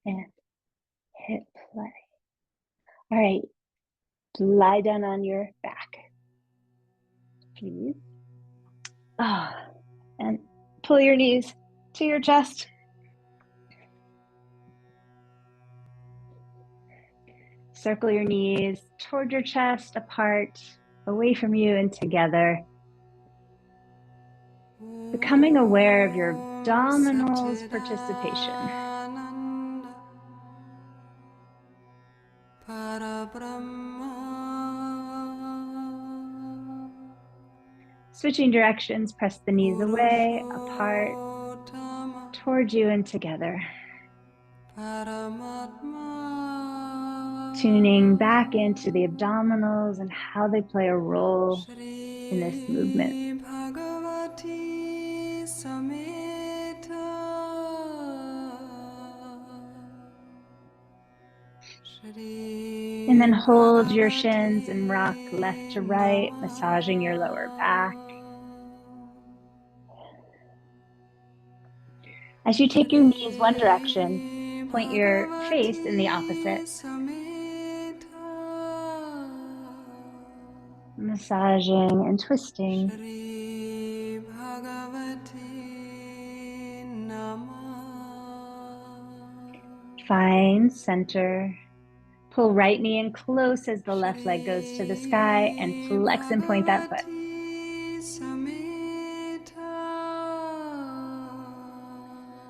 and hit play. All right, lie down on your back, please. And pull your knees to your chest. Circle your knees toward your chest, apart, away from you, and together. Becoming aware of your abdominals participation. Switching directions, press the knees away, apart, towards you, and together. Tuning back into the abdominals and how they play a role in this movement. And then hold your shins and rock left to right, massaging your lower back. As you take your knees one direction, point your face in the opposite. Massaging and twisting. Find center. Pull right knee in close as the left leg goes to the sky and flex and point that foot.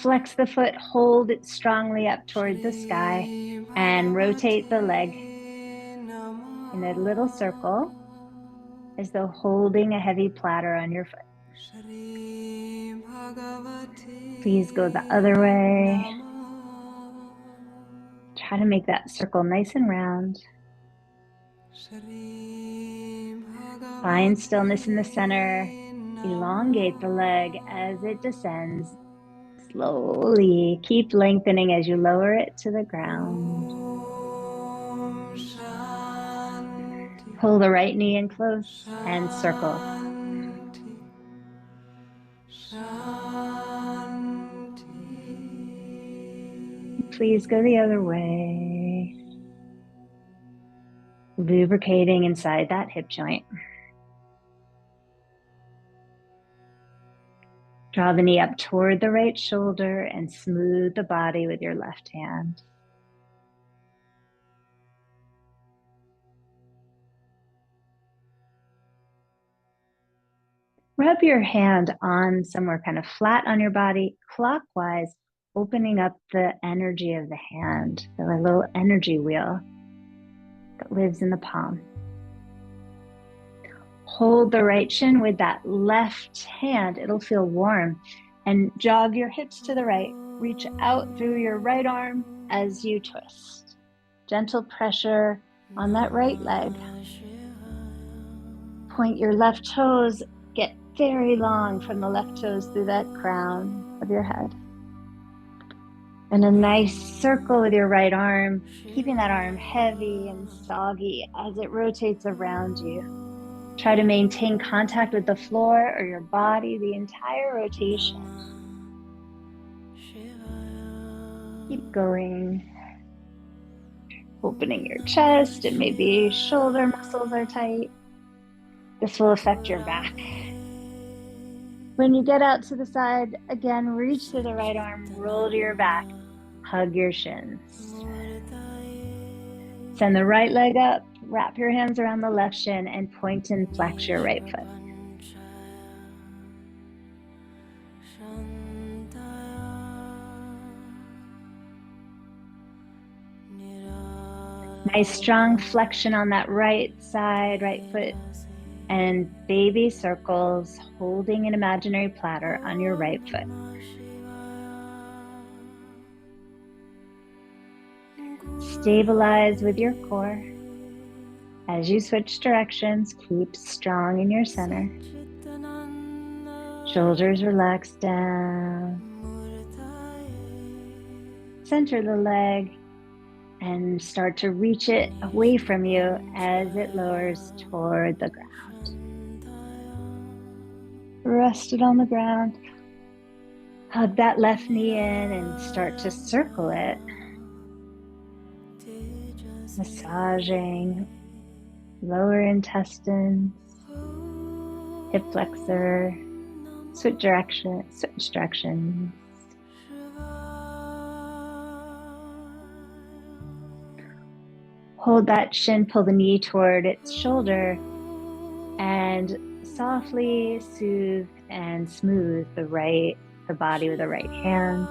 Flex the foot, hold it strongly up toward the sky, and rotate the leg in a little circle as though holding a heavy platter on your foot. Please go the other way. Try to make that circle nice and round. Find stillness in the center. Elongate the leg as it descends. Slowly keep lengthening as you lower it to the ground. Pull the right knee in close and circle. Please go the other way. Lubricating inside that hip joint. Draw the knee up toward the right shoulder and smooth the body with your left hand. Rub your hand on somewhere kind of flat on your body, clockwise, opening up the energy of the hand, the little energy wheel that lives in the palm. Hold the right shin with that left hand. It'll feel warm. And jog your hips to the right. Reach out through your right arm as you twist. Gentle pressure on that right leg. Point your left toes. Get very long from the left toes through that crown of your head. And a nice circle with your right arm, keeping that arm heavy and soggy as it rotates around you. Try to maintain contact with the floor or your body the entire rotation. Keep going. Opening your chest and maybe shoulder muscles are tight. This will affect your back. When you get out to the side, again, reach to the right arm, roll to your back, hug your shins. Send the right leg up, wrap your hands around the left shin, and point and flex your right foot. Nice strong flexion on that right side, right foot, and baby circles holding an imaginary platter on your right foot. Stabilize with your core. As you switch directions, keep strong in your center. Shoulders relax down. Center the leg and start to reach it away from you as it lowers toward the ground. Rest it on the ground. Hug that left knee in and start to circle it. massaging lower intestines, hip flexor, switch directions. Hold that shin, pull the knee toward its shoulder, and softly soothe and smooth the body with the right hand.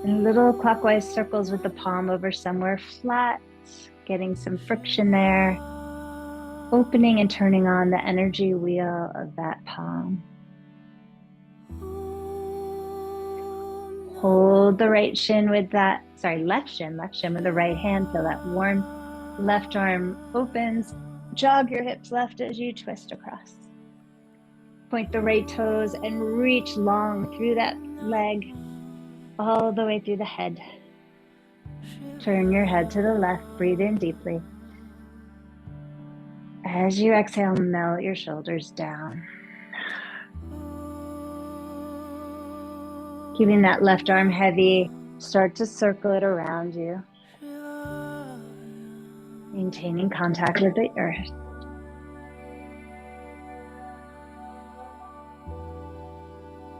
And little clockwise circles with the palm over somewhere flat, getting some friction there, opening and turning on the energy wheel of that palm. Hold the right shin with that, left shin with the right hand. Feel that warm left arm opens. Jog your hips left as you twist across. Point the right toes and reach long through that leg, all the way through the head. Turn your head to the left, breathe in deeply. As you exhale, melt your shoulders down. Keeping that left arm heavy, start to circle it around you. Maintaining contact with the earth.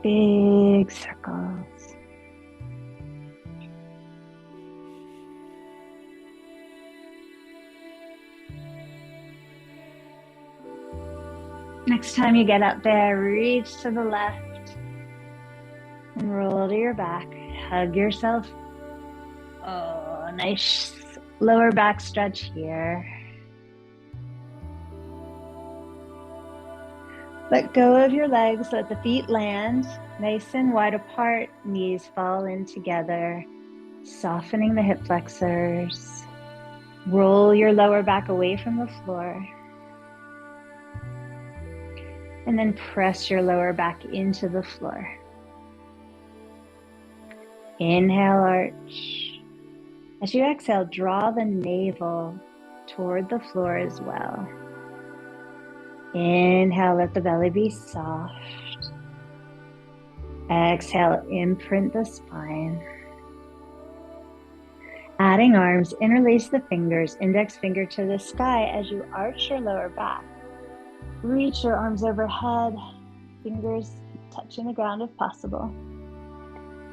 Big circles. Next time you get up there, reach to the left and roll to your back. Hug yourself. Oh, nice lower back stretch here. Let go of your legs, let the feet land nice and wide apart, knees fall in together, softening the hip flexors. Roll your lower back away from the floor. And then press your lower back into the floor. Inhale, arch. As you exhale, draw the navel toward the floor as well. Inhale, let the belly be soft. Exhale, imprint the spine. Adding arms, interlace the fingers, index finger to the sky as you arch your lower back. Reach your arms overhead, fingers touching the ground if possible.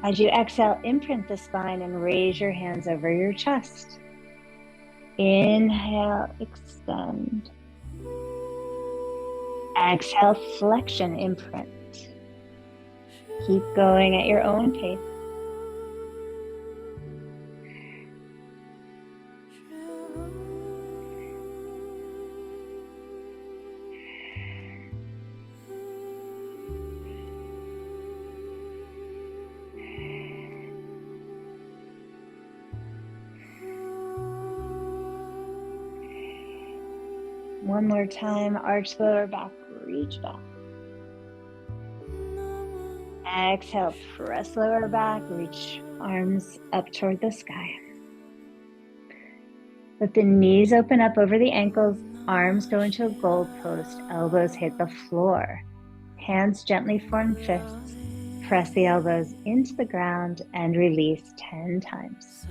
As you exhale, imprint the spine and raise your hands over your chest. Inhale, extend. Exhale, flexion, imprint. Keep going at your own pace. One more time, arch the lower back, reach back. Exhale, press lower back, reach arms up toward the sky. Let the knees open up over the ankles, arms go into a goalpost, elbows hit the floor. Hands gently form fists. Press the elbows into the ground and release 10 times.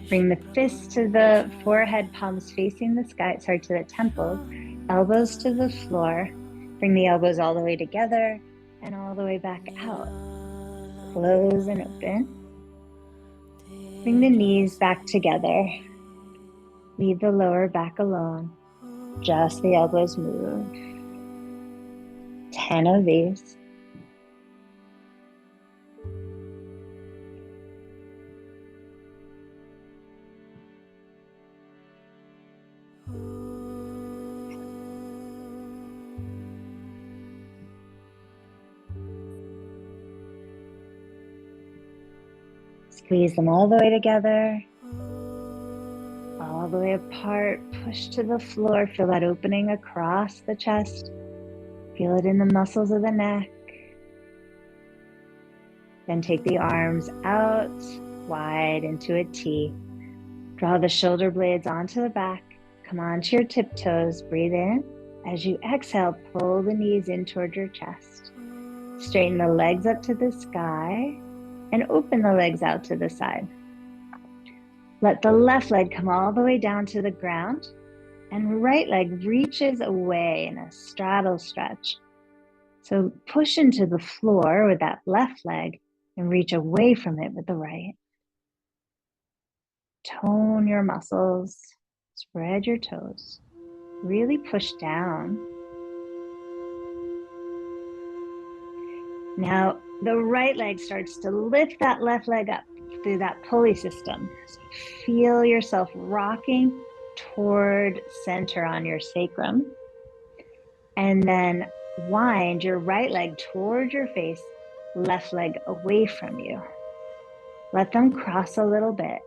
Bring the fists to the forehead, palms facing the sky, to the temples, elbows to the floor. Bring the elbows all the way together and all the way back out. Close and open. Bring the knees back together. Leave the lower back alone. Just the elbows move. 10 of these. Squeeze them all the way together, all the way apart, push to the floor, feel that opening across the chest, feel it in the muscles of the neck. Then take the arms out, wide into a T. Draw the shoulder blades onto the back. Come onto your tiptoes. Breathe in. As you exhale, pull the knees in toward your chest. Straighten the legs up to the sky and open the legs out to the side. Let the left leg come all the way down to the ground, and right leg reaches away in a straddle stretch. So push into the floor with that left leg and reach away from it with the right. Tone your muscles, spread your toes, really push down. Now the right leg starts to lift that left leg up through that pulley system. So feel yourself rocking toward center on your sacrum. And then wind your right leg toward your face, left leg away from you. Let them cross a little bit.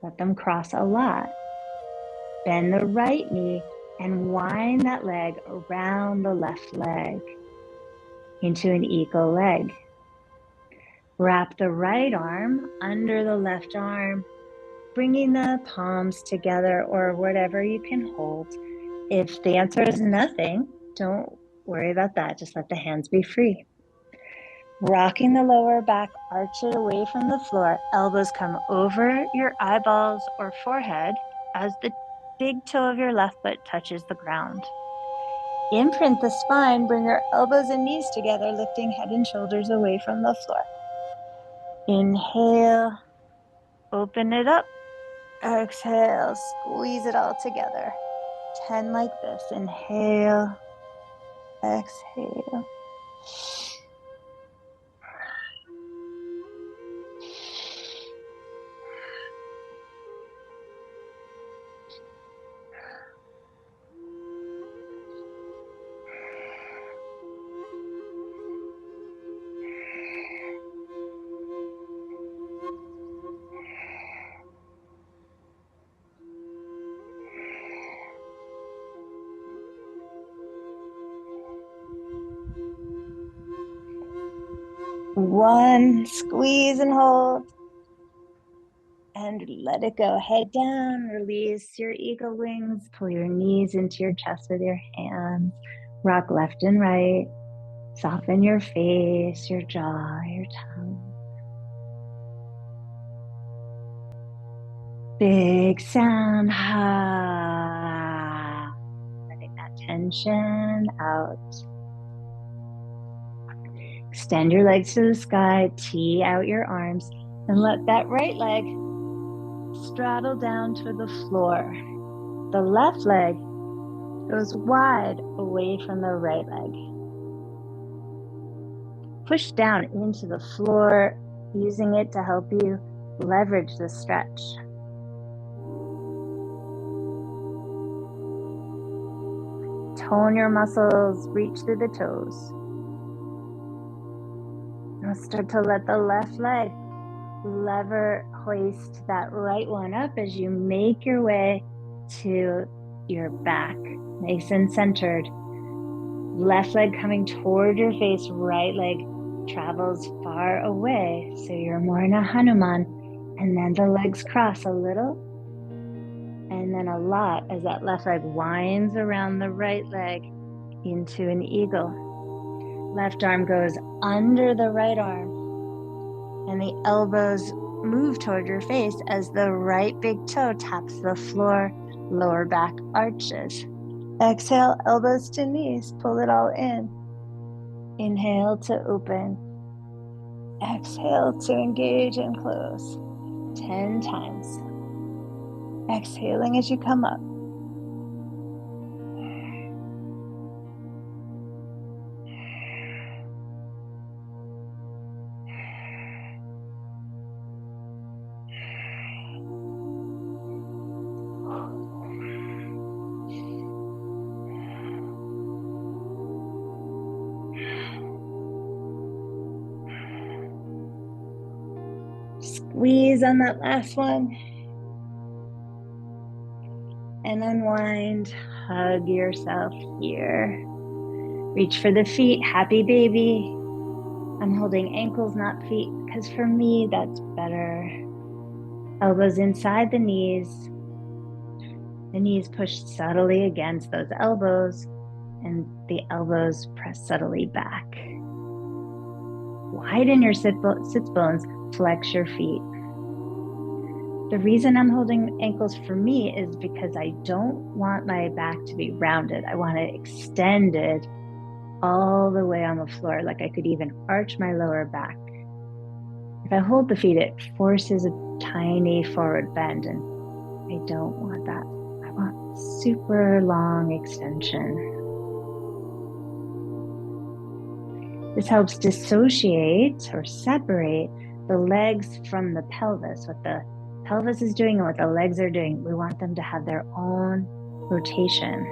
Let them cross a lot. Bend the right knee and wind that leg around the left leg into an eagle leg. Wrap the right arm under the left arm, bringing the palms together or whatever you can hold. If the answer is nothing, don't worry about that. Just let the hands be free. Rocking the lower back, arch it away from the floor. Elbows come over your eyeballs or forehead as the big toe of your left foot touches the ground. Imprint the spine, bring your elbows and knees together, lifting head and shoulders away from the floor. Inhale, open it up. Exhale, squeeze it all together. 10 like this. Inhale, exhale. One, squeeze and hold. And let it go. Head down, release your eagle wings. Pull your knees into your chest with your hands. Rock left and right. Soften your face, your jaw, your tongue. Big sound. Ha. Letting that tension out. Extend your legs to the sky. Tee out your arms. And let that right leg straddle down to the floor. The left leg goes wide away from the right leg. Push down into the floor, using it to help you leverage the stretch. Tone your muscles, reach through the toes. Now start to let the left leg lever hoist that right one up as you make your way to your back, nice and centered. Left leg coming toward your face, right leg travels far away, so you're more in a Hanuman. And then the legs cross a little and then a lot as that left leg winds around the right leg into an eagle. Left arm goes under the right arm and the elbows move toward your face as the right big toe taps the floor, lower back arches. Exhale, elbows to knees, pull it all in. Inhale to open. Exhale to engage and close. 10 times. Exhaling as you come up. Squeeze on that last one. And unwind, hug yourself here. Reach for the feet, happy baby. I'm holding ankles, not feet, because for me, that's better. Elbows inside the knees pushed subtly against those elbows, and the elbows press subtly back. Widen your sits bones, flex your feet. The reason I'm holding ankles for me is because I don't want my back to be rounded. I want it extended all the way on the floor, like I could even arch my lower back. If I hold the feet, it forces a tiny forward bend, and I don't want that. I want super long extension. This helps dissociate or separate the legs from the pelvis. What the pelvis is doing and what the legs are doing, we want them to have their own rotation.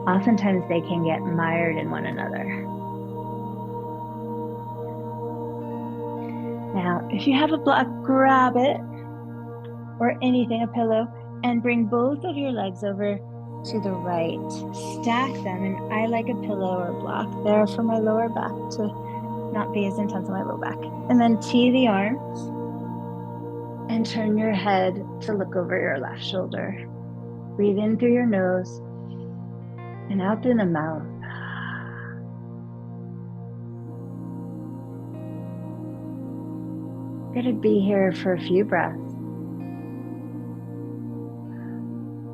Oftentimes they can get mired in one another. Now, if you have a block, grab it, or anything, a pillow, and bring both of your legs over to the right. Stack them, and I like a pillow or block there for my lower back to not be as intense on my low back. And then tee the arms and turn your head to look over your left shoulder. Breathe in through your nose and out through the mouth. I'm going to be here for a few breaths.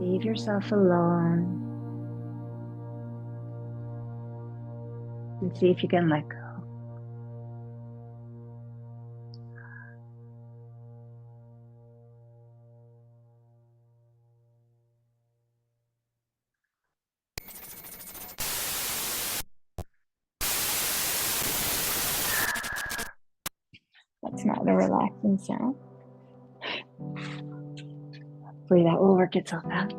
Leave yourself alone and see if you can let go. That's not a relaxing sound. Hopefully that will work itself out.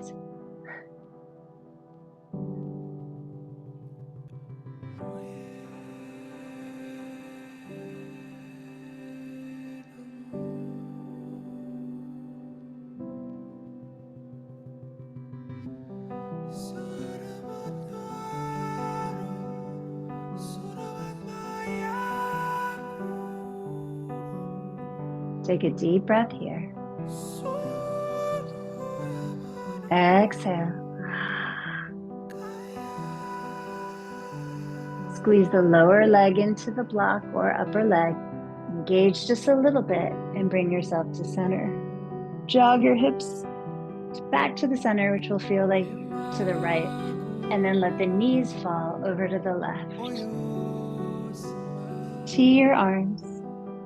Take a deep breath here. Exhale. Squeeze the lower leg into the block or upper leg. Engage just a little bit and bring yourself to center. Jog your hips back to the center, which will feel like to the right. And then let the knees fall over to the left. Tee your arms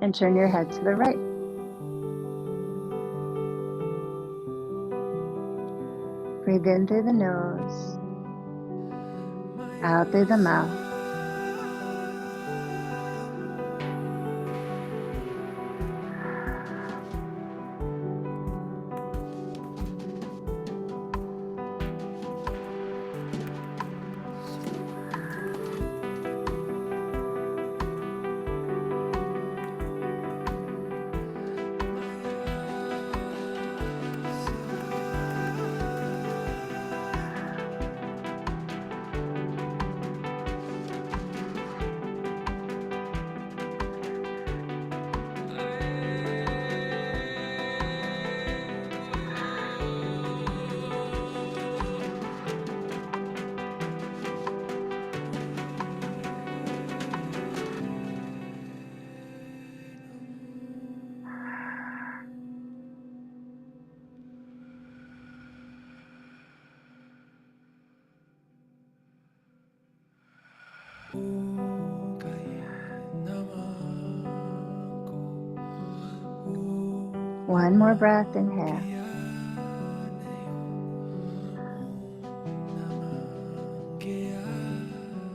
and turn your head to the right. Breathe in through the nose, out through the mouth. One more breath, inhale.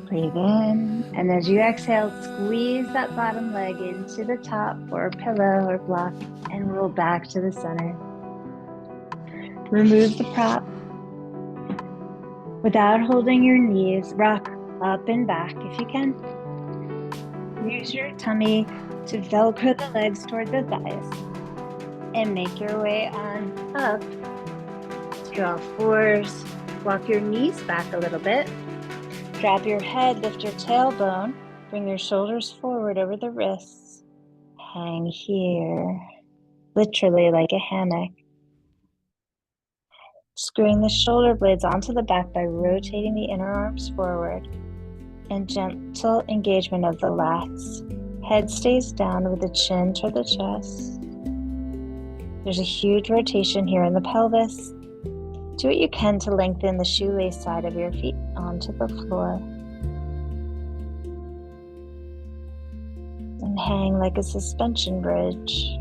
Breathe in, and as you exhale, squeeze that bottom leg into the top for a pillow or block and roll back to the center. Remove the prop. Without holding your knees, rock up and back if you can. Use your tummy to velcro the legs toward the thighs and make your way on up to all fours. Walk your knees back a little bit. Drop your head, lift your tailbone, bring your shoulders forward over the wrists. Hang here. literally like a hammock. Screwing the shoulder blades onto the back by rotating the inner arms forward and gentle engagement of the lats. Head stays down with the chin toward the chest. There's a huge rotation here in the pelvis. Do what you can to lengthen the shoelace side of your feet onto the floor. And hang like a suspension bridge.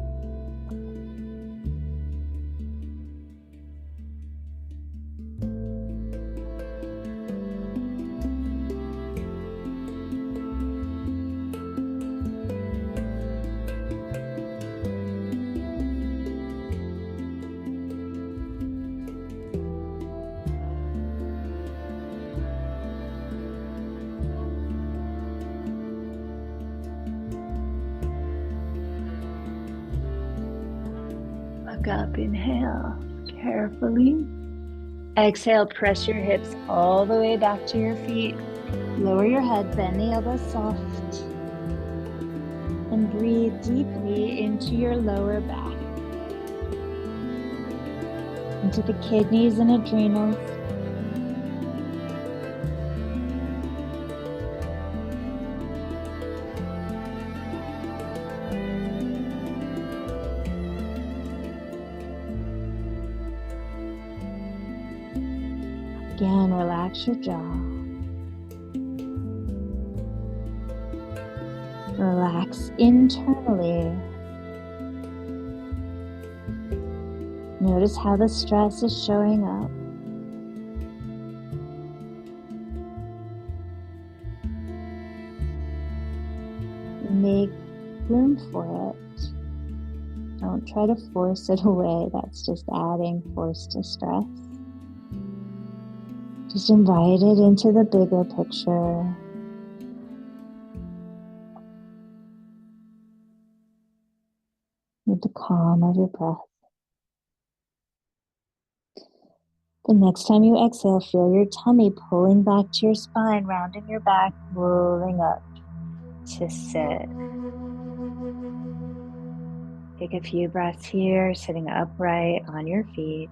Look up, inhale carefully. Exhale, press your hips all the way back to your feet. Lower your head, bend the elbows soft. And breathe deeply into your lower back. Into the kidneys and adrenals. Again, relax your jaw. Relax internally. Notice how the stress is showing up. Make room for it. Don't try to force it away. That's just adding force to stress. Just invite it into the bigger picture. With the calm of your breath. The next time you exhale, feel your tummy pulling back to your spine, rounding your back, rolling up to sit. Take a few breaths here, sitting upright on your feet.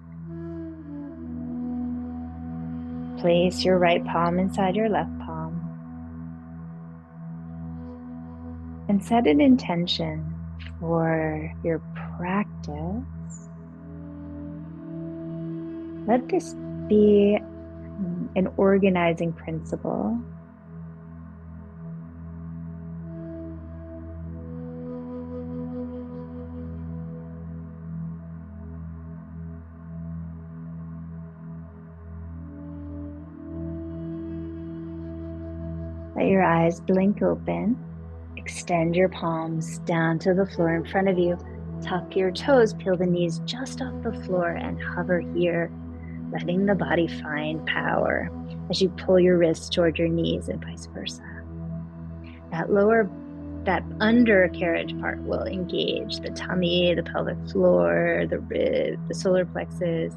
Place your right palm inside your left palm. And set an intention for your practice. Let this be an organizing principle. Let your eyes blink open. Extend your palms down to the floor in front of you. Tuck your toes, peel the knees just off the floor and hover here, letting the body find power as you pull your wrists toward your knees and vice versa. That undercarriage part will engage the tummy, the pelvic floor, the ribs, the solar plexus.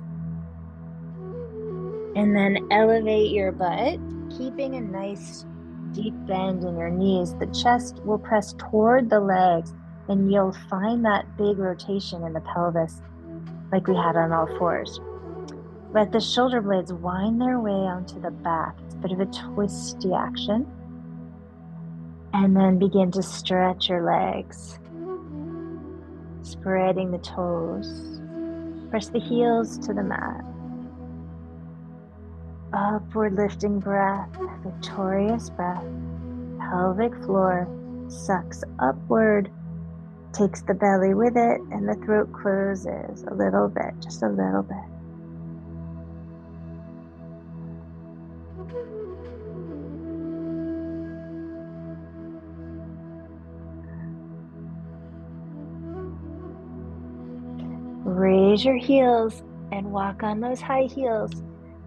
And then elevate your butt, keeping a nice deep bend in your knees. The chest will press toward the legs, and you'll find that big rotation in the pelvis like we had on all fours. Let the shoulder blades wind their way onto the back. It's a bit of a twisty action. And then begin to stretch your legs, spreading the toes. Press the heels to the mat. Upward lifting breath, victorious breath. Pelvic floor sucks upward, takes the belly with it, and the throat closes a little bit, just a little bit. Raise your heels and walk on those high heels.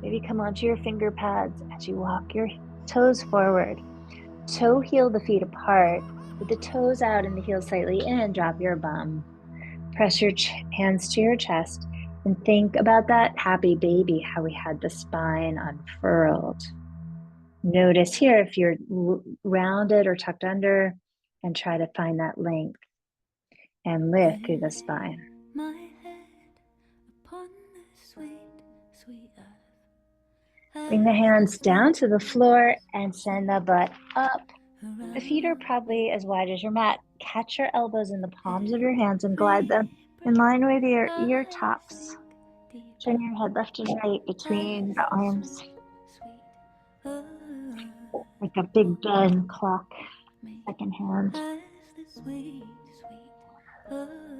Maybe come onto your finger pads as you walk your toes forward. Toe heel the feet apart, with the toes out and the heels slightly in. Drop your bum. Press your hands to your chest and think about that happy baby, how we had the spine unfurled. Notice here if you're rounded or tucked under, and try to find that length and lift through the spine. Bring the hands down to the floor and send the butt up. The feet are probably as wide as your mat. Catch your elbows in the palms of your hands and glide them in line with your ear tops. Turn your head left and right between the arms, like a Big Ben clock, second hand.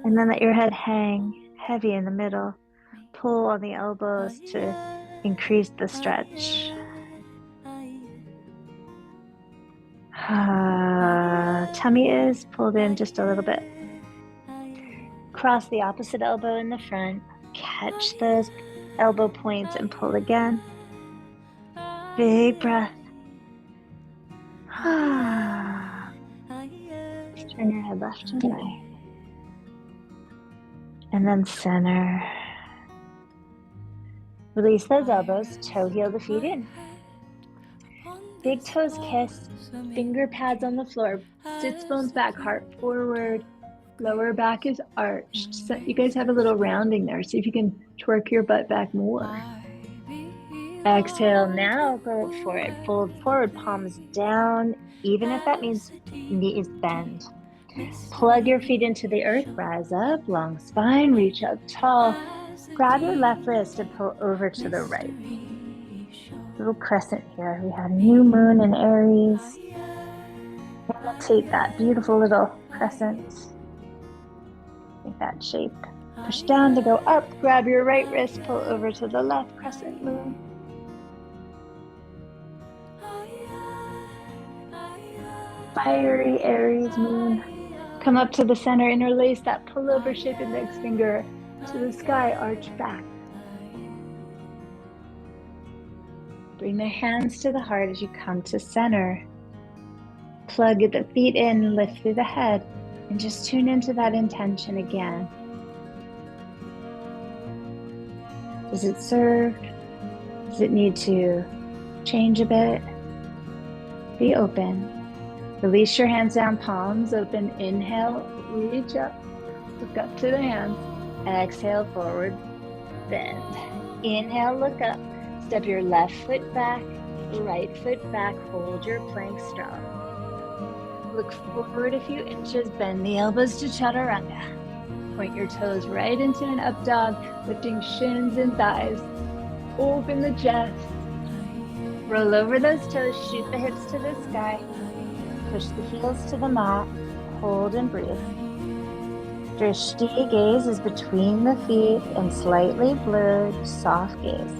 And then let your head hang heavy in the middle. Pull on the elbows to increase the stretch. Tummy is pulled in just a little bit. Cross the opposite elbow in the front. Catch those elbow points and pull again. Big breath. Just turn your head left and right. And then center. Release those elbows, toe heel the feet in. Big toes kiss, finger pads on the floor, sits bones back, heart forward, lower back is arched. So you guys have a little rounding there. See if you can twerk your butt back more. Exhale, now go for it. Fold forward, palms down, even if that means knees bend. Plug your feet into the earth, rise up, long spine, reach up tall. Grab your left wrist and pull over to the right. Little crescent here. We have new moon in Aries. Imitate that beautiful little crescent. Make that shape. Push down to go up. Grab your right wrist, pull over to the left, crescent moon. Fiery Aries moon. Come up to the center, interlace that pullover shape index finger to the sky, arch back. Bring the hands to the heart as you come to center. Plug the feet in, lift through the head, and just tune into that intention again. Does it serve? Does it need to change a bit? Be open. Release your hands down, palms open. Inhale, reach up, look up to the hands. Exhale, forward, bend. Inhale, look up. Step your left foot back, right foot back. Hold your plank strong. Look forward a few inches, bend the elbows to chaturanga. Point your toes right into an up dog, lifting shins and thighs. Open the chest. Roll over those toes, shoot the hips to the sky. Push the heels to the mat. Hold and breathe. Drishti gaze is between the feet and slightly blurred, soft gaze.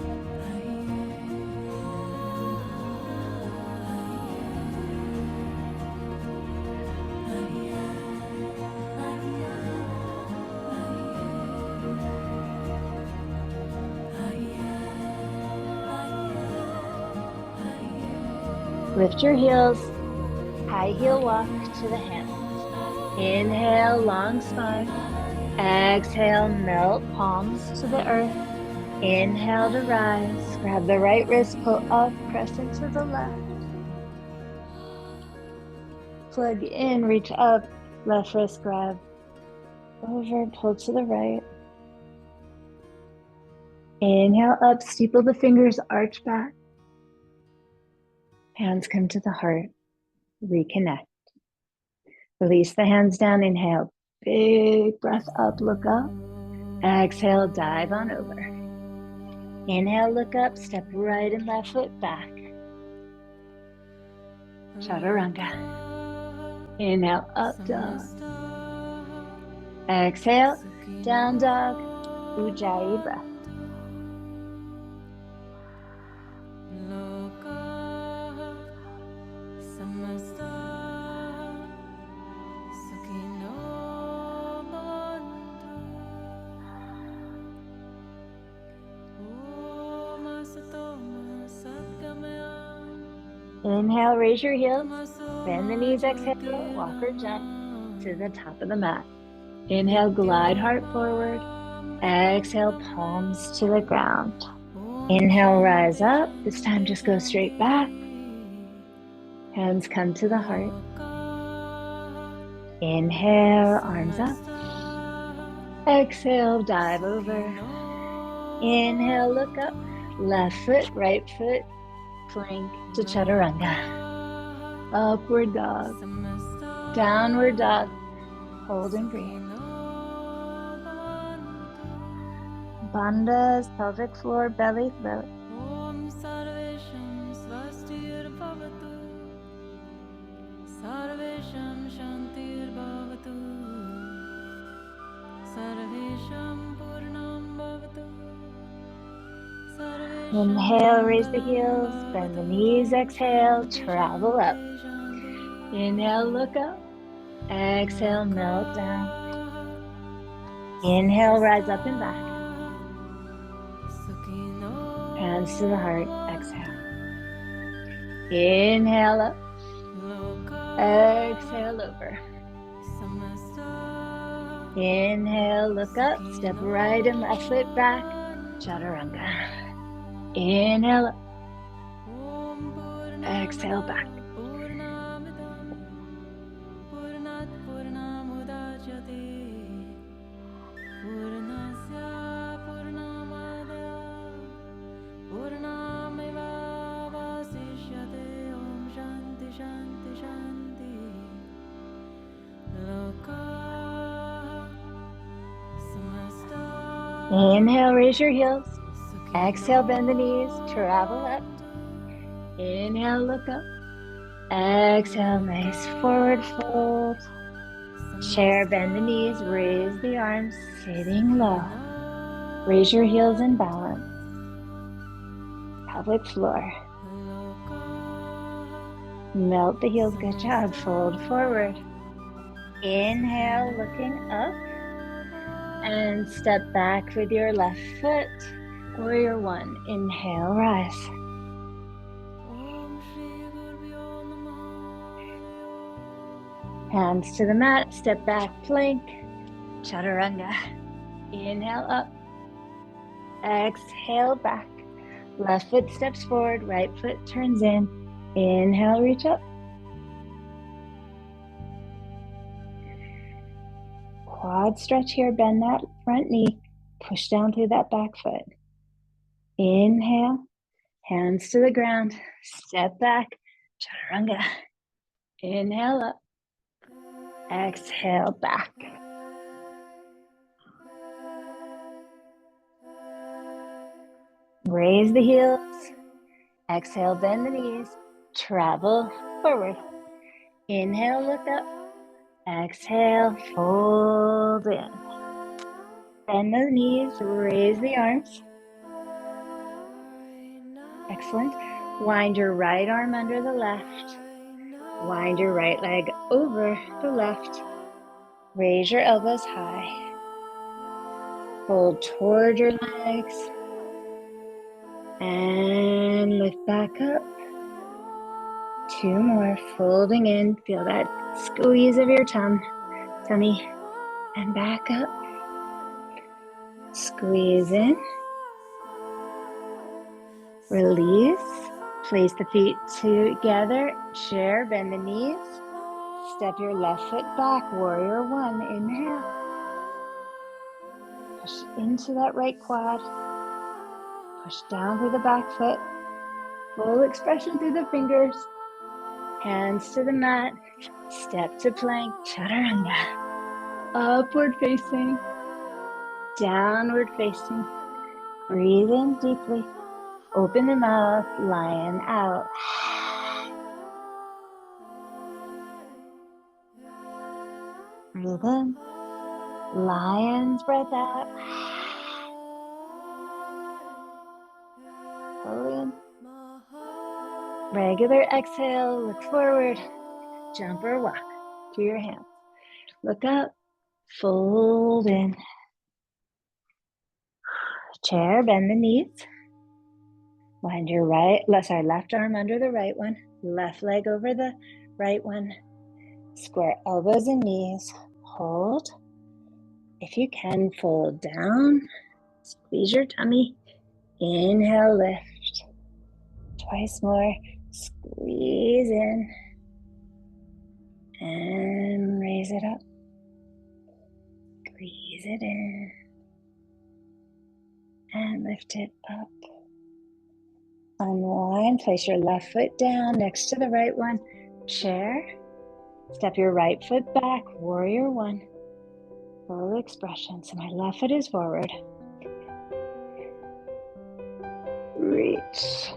Lift your heels, high heel walk to the hands. Inhale, long spine. Exhale, melt palms to the earth. Inhale to rise. Grab the right wrist, pull up, crescent to the left. Plug in, reach up, left wrist grab. Over, pull to the right. Inhale up, steeple the fingers, arch back. Hands come to the heart. Reconnect. Release the hands down. Inhale. Big breath up. Look up. Exhale. Dive on over. Inhale. Look up. Step right and left foot back. Chaturanga. Inhale. Up dog. Exhale. Down dog. Ujjayi breath. Inhale, raise your heels, bend the knees, exhale, walk or jump to the top of the mat. Inhale, glide heart forward. Exhale, palms to the ground. Inhale, rise up. This time just go straight back. Hands come to the heart. Inhale, arms up. Exhale, dive over. Inhale, look up. Left foot, right foot, plank to chaturanga. Upward dog, downward dog, hold and breathe. Bandhas, pelvic floor, belly, throat. Inhale, raise the heels, bend the knees, exhale, travel up. Inhale, look up. Exhale, melt down. Inhale, rise up and back. Hands to the heart, exhale. Inhale up. Exhale over. Inhale, look up, step right and left foot back, chaturanga. Inhale up. Exhale back. Inhale, raise your heels. Exhale, bend the knees, travel up. Inhale, look up. Exhale, nice forward fold. Chair, bend the knees, raise the arms, sitting low. Raise your heels in balance. Pelvic floor. Melt the heels, good job. Fold forward. Inhale, looking up. And step back with your left foot. Warrior one. Inhale, rise. Hands to the mat, step back, plank, chaturanga. Inhale up. Exhale back. Left foot steps forward, right foot turns in. Inhale, reach up. Quad stretch here, bend that front knee, push down through that back foot. Inhale, hands to the ground, step back, chaturanga. Inhale up, exhale back. Raise the heels, exhale, bend the knees, travel forward. Inhale, look up, exhale, fold in. Bend the knees, raise the arms. Excellent. Wind your right arm under the left. Wind your right leg over the left. Raise your elbows high. Fold toward your legs. And lift back up. Two more, folding in. Feel that squeeze of your tummy. And back up. Squeeze in. Release. Place the feet together. Chair, bend the knees. Step your left foot back. Warrior one. Inhale. Push into that right quad. Push down through the back foot. Full expression through the fingers. Hands to the mat. Step to plank. Chaturanga. Upward facing. Downward facing. Breathe in deeply. Open the mouth. Lion out. Breathe in. Lion's breath out. Pull in. Regular exhale. Look forward. Jump or walk to your hands. Look up. Fold in. Chair, bend the knees. Wind your left arm under the right one. Left leg over the right one. Square elbows and knees. Hold. If you can, fold down. Squeeze your tummy. Inhale, lift. Twice more. Squeeze in. And raise it up. Squeeze it in. And lift it up. Unwind, place your left foot down next to the right one. Chair. Step your right foot back, warrior one. Full expression. So my left foot is forward. Reach.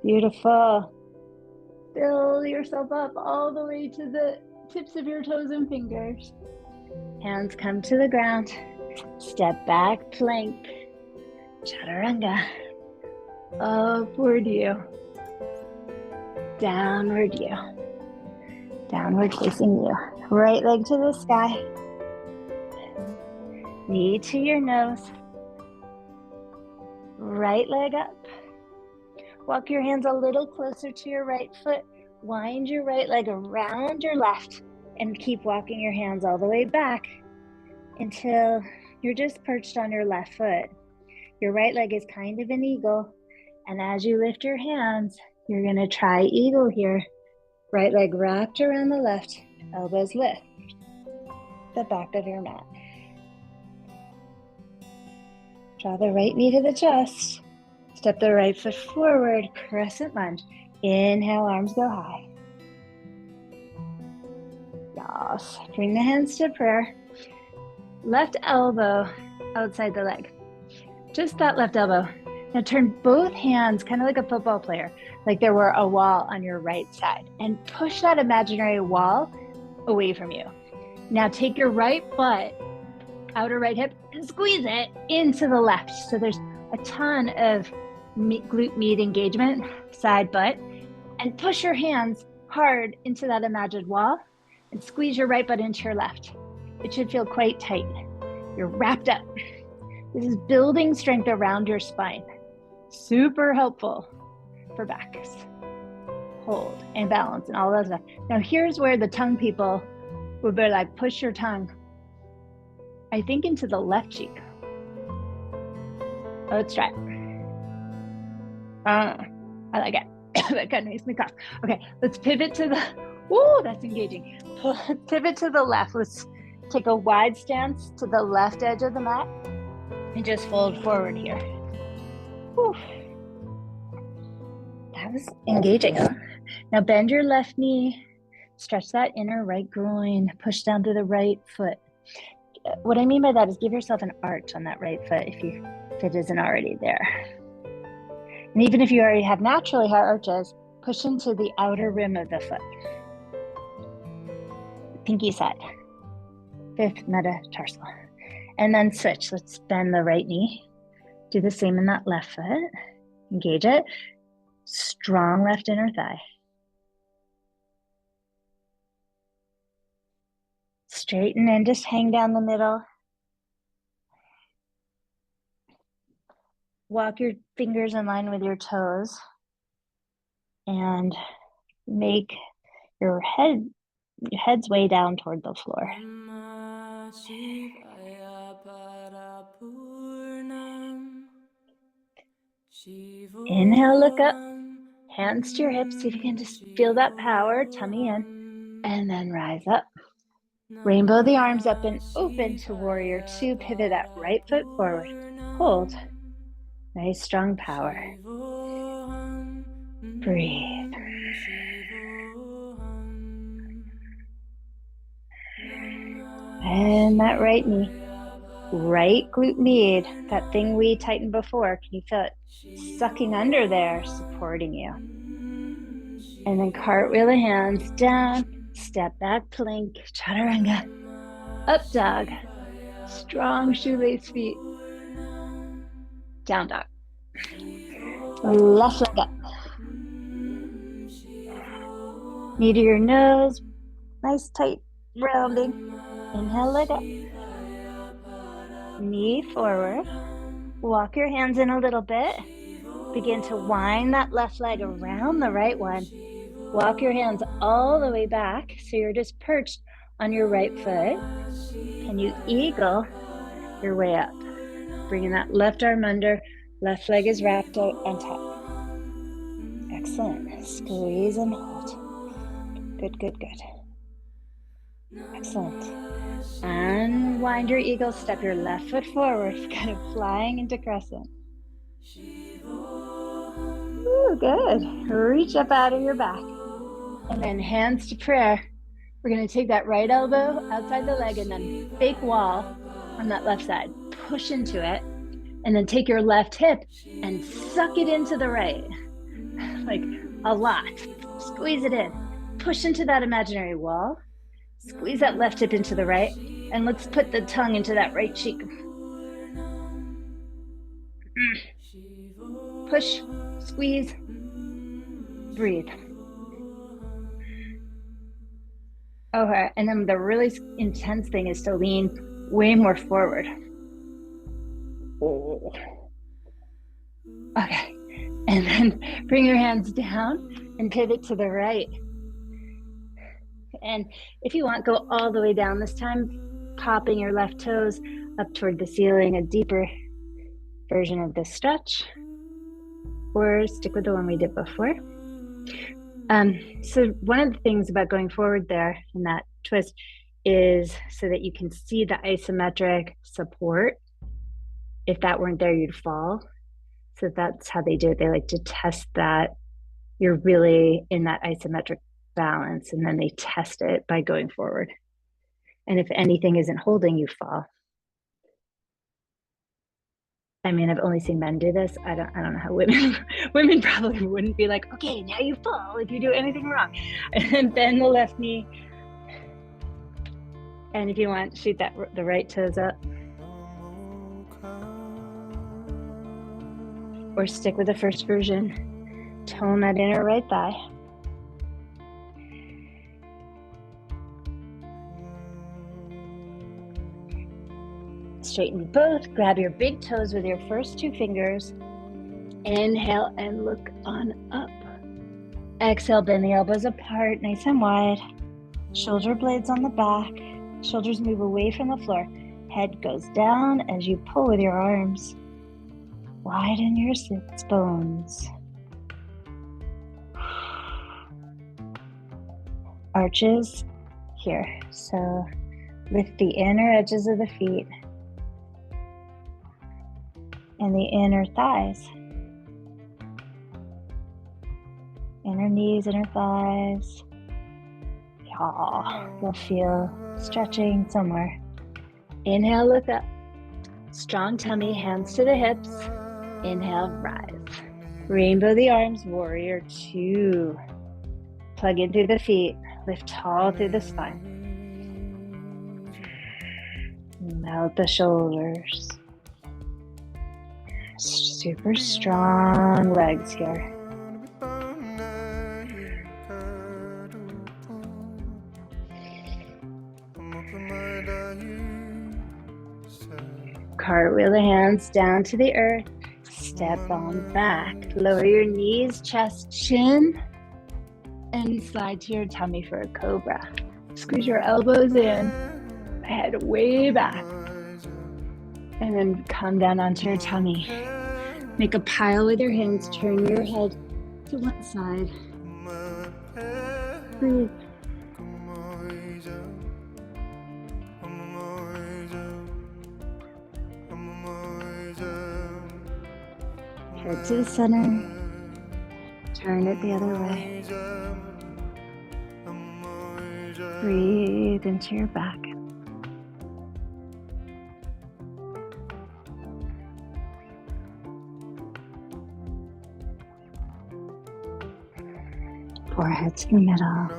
Beautiful. Fill yourself up all the way to the tips of your toes and fingers. Hands come to the ground. Step back, plank. Chaturanga. Upward you. Downward you. Downward facing you. Right leg to the sky. Knee to your nose. Right leg up. Walk your hands a little closer to your right foot. Wind your right leg around your left and keep walking your hands all the way back until you're just perched on your left foot. Your right leg is kind of an eagle. And as you lift your hands, you're going to try eagle here. Right leg wrapped around the left, elbows lift the back of your mat. Draw the right knee to the chest. Step the right foot forward, crescent lunge. Inhale, arms go high. Yes. Bring the hands to prayer. Left elbow outside the leg. Just that left elbow. Now turn both hands kind of like a football player, like there were a wall on your right side, and push that imaginary wall away from you. Now take your right foot, outer right hip, and squeeze it into the left. So there's a ton of glute med engagement, side butt, and push your hands hard into that imagined wall and squeeze your right butt into your left. It should feel quite tight. You're wrapped up. This is building strength around your spine. Super helpful for backs. Hold and balance and all that stuff. Now here's where the tongue people would be like, push your tongue, I think, into the left cheek. Let's try it. I like it. That kind of makes me cough. Okay, let's pivot to the, ooh, that's engaging. Pivot to the left. Let's take a wide stance to the left edge of the mat and just fold forward here. Whew. That was engaging, huh? Now bend your left knee, stretch that inner right groin, push down to the right foot. What I mean by that is give yourself an arch on that right foot if it isn't already there. And even if you already have naturally high arches, push into the outer rim of the foot. Pinky side, fifth metatarsal. And then switch. Let's bend the right knee. Do the same in that left foot. Engage it. Strong left inner thigh. Straighten and just hang down the middle. Walk your fingers in line with your toes and make your head's way down toward the floor. Inhale, look up, hands to your hips. See if you can just feel that power, tummy in, and then rise up. Rainbow the arms up and open to warrior two. Pivot that right foot forward. Hold. Nice strong power. Breathe. And that right knee. Right glute med, that thing we tightened before. Can you feel it sucking under there, supporting you? And then cartwheel the hands down, step back, plank, chaturanga, up dog, strong shoelace feet, down dog. Left leg up. Knee to your nose, nice tight rounding. Inhale, leg up. Knee forward. Walk your hands in a little bit. Begin to wind that left leg around the right one. Walk your hands all the way back so you're just perched on your right foot. Can you eagle your way up? Bringing that left arm under, left leg is wrapped out on top. Excellent. Squeeze and hold. Good, good, good. Excellent. Unwind your eagle, step your left foot forward, kind of flying into crescent. Ooh, good. Reach up out of your back. And then hands to prayer. We're going to take that right elbow outside the leg and then fake wall on that left side. Push into it. And then take your left hip and suck it into the right. Like a lot. Squeeze it in. Push into that imaginary wall. Squeeze that left hip into the right. And let's put the tongue into that right cheek. Push, squeeze, breathe. Okay, and then the really intense thing is to lean way more forward. Oh. Okay, and then bring your hands down and pivot to the right. And if you want, go all the way down this time, popping your left toes up toward the ceiling, a deeper version of this stretch, or stick with the one we did before. So one of the things about going forward there in that twist is so that you can see the isometric support. If that weren't there, you'd fall. So that's how they do it. They like to test that you're really in that isometric balance, and then they test it by going forward. And if anything isn't holding, you fall. I mean, I've only seen men do this. I don't know how women probably wouldn't be like, okay, now you fall if you do anything wrong. And bend the left knee. And if you want, shoot the right toes up. Or stick with the first version. Tone that inner right thigh. Straighten both. Grab your big toes with your first two fingers. Inhale and look on up. Exhale, bend the elbows apart, nice and wide. Shoulder blades on the back. Shoulders move away from the floor. Head goes down as you pull with your arms. Widen your sits bones. Arches here. So lift the inner edges of the feet and the inner thighs. Inner knees, inner thighs. You'll feel stretching somewhere. Inhale, look up. Strong tummy, hands to the hips. Inhale, rise. Rainbow the arms, warrior two. Plug in through the feet. Lift tall through the spine. Melt the shoulders. Super strong legs here. Cartwheel the hands down to the earth. Step on back. Lower your knees, chest, chin, and slide to your tummy for a cobra. Squeeze your elbows in, head way back, and then come down onto your tummy. Make a pile with your hands. Turn your head to one side. Breathe. Head to the center. Turn it the other way. Breathe into your back. Forehead to the middle.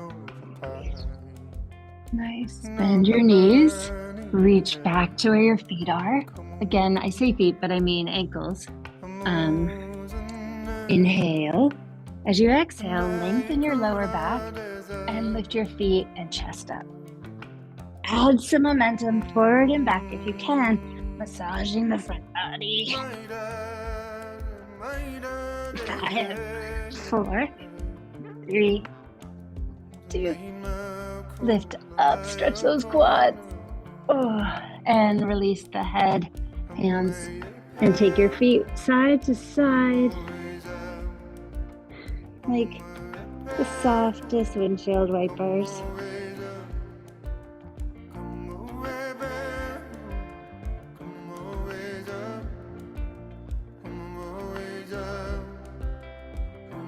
Nice. Bend your knees. Reach back to where your feet are. Again, I say feet, but I mean ankles. Inhale. As you exhale, lengthen your lower back and lift your feet and chest up. Add some momentum forward and back if you can, massaging the front body. 5, 4, 3, 2. Lift up, stretch those quads. And release the head, hands, and take your feet side to side. Like the softest windshield wipers.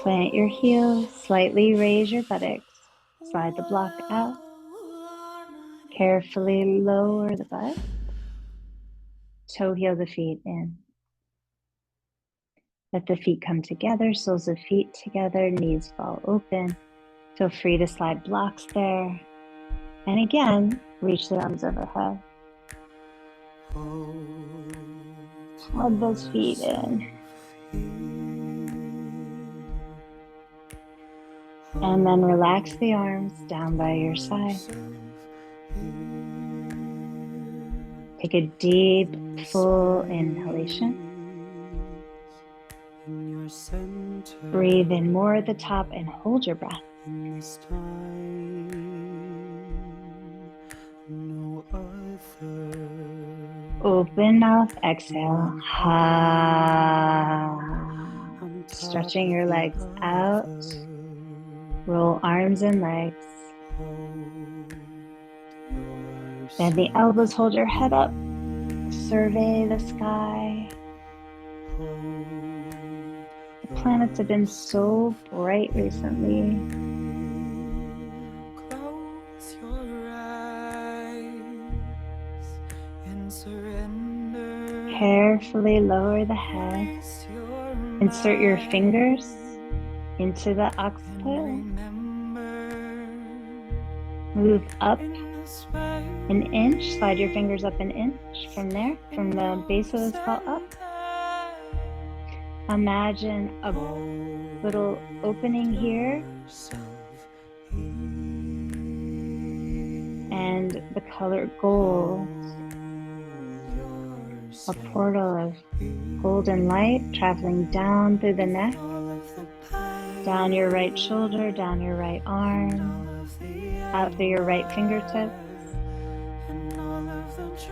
Plant your heels, slightly raise your buttocks, slide the block out, carefully lower the butt, toe heel the feet in. Let the feet come together, soles of feet together, knees fall open. Feel free to slide blocks there. And again, reach the arms overhead. Plug those feet in. And then relax the arms down by your side. Take a deep, full inhalation. Breathe in more at the top and hold your breath. Open mouth, exhale. Stretching your legs out. Roll arms and legs. Bend the elbows, hold your head up. Survey the sky. The planets have been so bright recently. Close your eyes and surrender. Carefully lower the head. Insert your fingers into the occiput. Move up an inch. Slide your fingers up an inch from there, from the base of the skull up. Imagine a little opening here and the color gold, a portal of golden light traveling down through the neck, down your right shoulder, down your right arm, out through your right fingertips.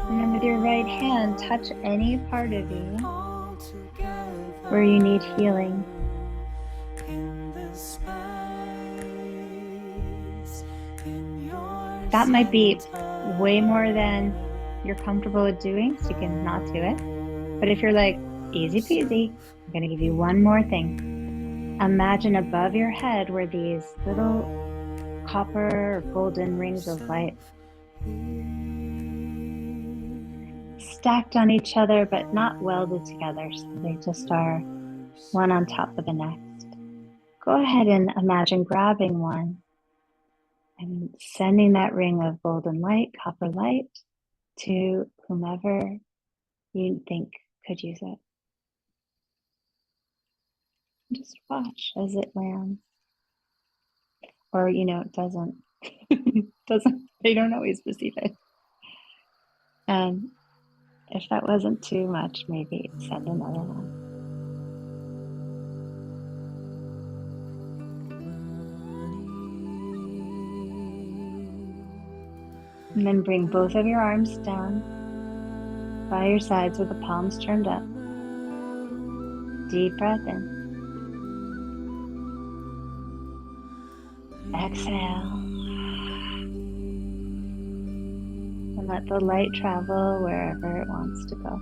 And then with your right hand, touch any part of you where you need healing. That might be way more than you're comfortable with doing, so you can not do it. But if you're like, easy peasy, I'm going to give you one more thing. Imagine above your head were these little copper or golden rings of light, stacked on each other, but not welded together. So they just are one on top of the next. Go ahead and imagine grabbing one and sending that ring of golden light, copper light, to whomever you think could use it. Just watch as it lands. Or, it doesn't. They don't always receive it. And if that wasn't too much, maybe send another one. And then bring both of your arms down by your sides with the palms turned up. Deep breath in. Exhale. And let the light travel wherever it wants to go.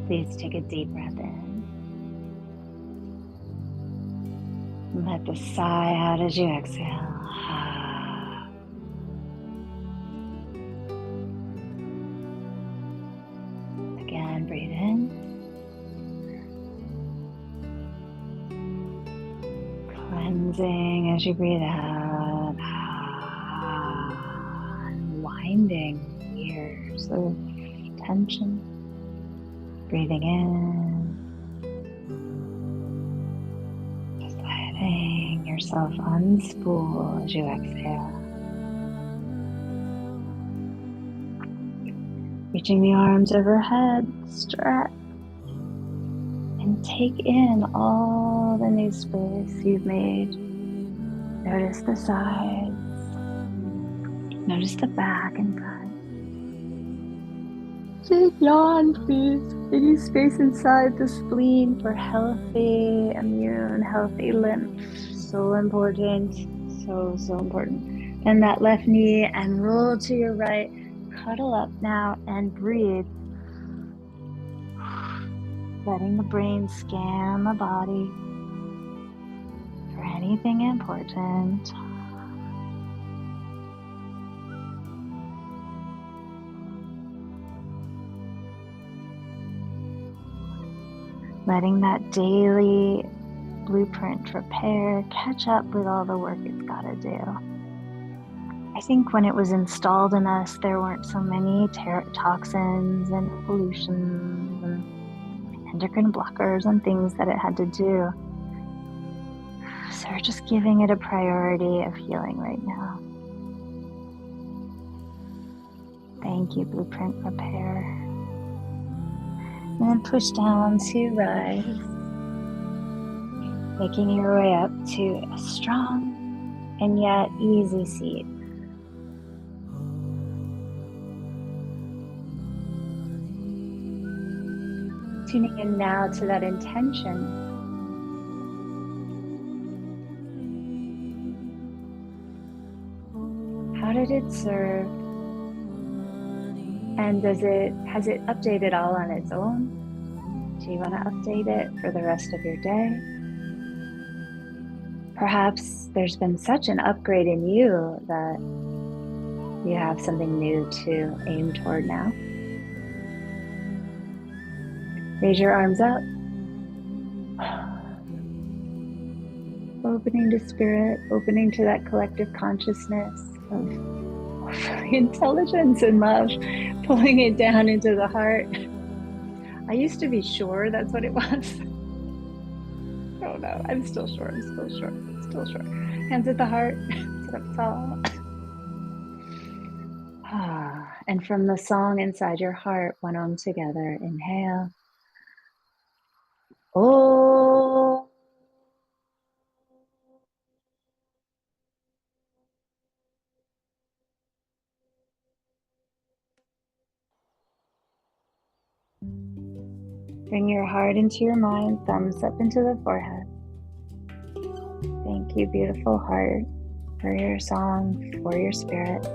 Please take a deep breath in. And let the sigh out as you exhale. Again, breathe in. Cleansing as you breathe out. Unwinding years of tension. Breathing in. Just letting yourself unspool as you exhale. Reaching the arms overhead, stretch. And take in all the new space you've made. Notice the sides. Notice the back and front. Big yawn, please. Any space inside the spleen for healthy immune, healthy lymph. So important. So important. Bend that left knee and roll to your right. Cuddle up now and breathe. Letting the brain scan the body for anything important. Letting that daily blueprint repair catch up with all the work it's got to do. I think when it was installed in us, there weren't so many toxins and pollutions and endocrine blockers and things that it had to do. So we're just giving it a priority of healing right now. Thank you, Blueprint Repair. And then push down to rise, making your way up to a strong and yet easy seat. Tuning in now to that intention. How did it serve? And has it updated all on its own? Do you want to update it for the rest of your day? Perhaps there's been such an upgrade in you that you have something new to aim toward now. Raise your arms up. Opening to spirit, opening to that collective consciousness of intelligence and love, pulling it down into the heart. I used to be sure that's what it was. Oh no, I'm still sure. Hands at the heart, sit up tall. And from the song inside your heart, one arm together, inhale. Oh. Bring your heart into your mind, thumbs up into the forehead. Thank you, beautiful heart, for your song, for your spirit.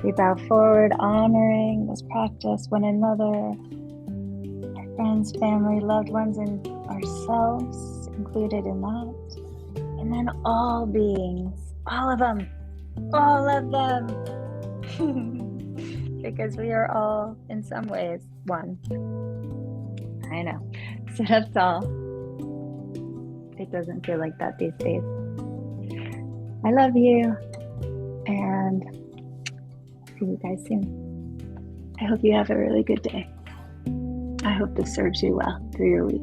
We bow forward, honoring this practice, one another, our friends, family, loved ones, and ourselves included in that. And then all beings, all of them. Because we are all, in some ways, one. I know. Sit up tall. It doesn't feel like that these days. I love you. And see you guys soon. I hope you have a really good day. I hope this serves you well through your week.